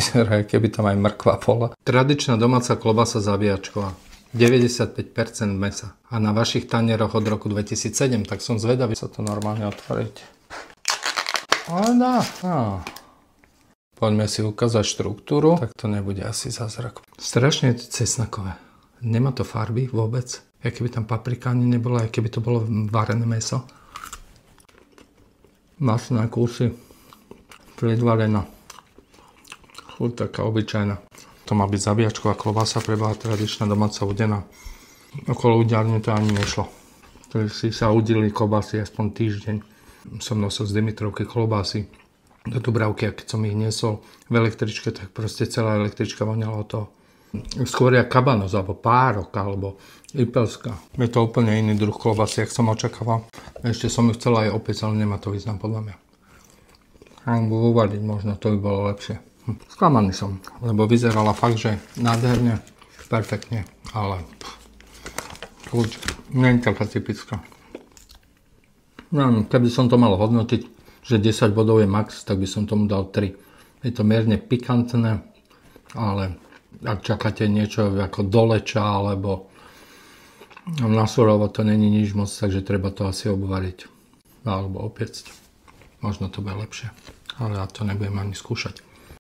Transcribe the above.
Vyzerá, keby tam aj mrkva bola. Tradičná domáca klobasa zabíjačková. 95% mesa. A na vašich tanieroch od roku 2007, tak som zvedavý sa to normálne otvoriť. Ale dá. Poďme si ukázať štruktúru, tak to nebude asi zázrak. Strašne je to cesnakové. Nemá to farby vôbec. Aj keby tam paprika ani nebola, aj keby to bolo varené mäso. Masné kusy. Predvarená. Chuť taká obyčajná. To má byť zabíjačková klobasa, preboha tradičná domáca udená. Okolo udiarne to ani nešlo. To si sa udili klobásy aspoň týždeň. Som nosil z Dimitrovky klobásy do Dubravky a keď som ich niesol v električke, tak proste celá električka voňala od toho. Skôr jak kabanos, alebo párok, alebo ipelská. Je to úplne iný druh klobásy, jak som očakával. Ešte som ju chcel aj opäť, ale nemá to význam podľa mňa. Alebo uvadiť možno, to by bolo lepšie. Sklamaný som, lebo vyzerala fakt, že nádherne, perfektne, ale chuť, nie je taká typická. Keby som to mal hodnotiť, že 10 bodov je max, tak by som tomu dal 3. Je to mierne pikantné, ale ak čakáte niečo ako doleča, alebo na surovo to není nič moc, takže treba to asi obvariť alebo opiecť. Možno to bude lepšie, ale ja to nebudem ani skúšať.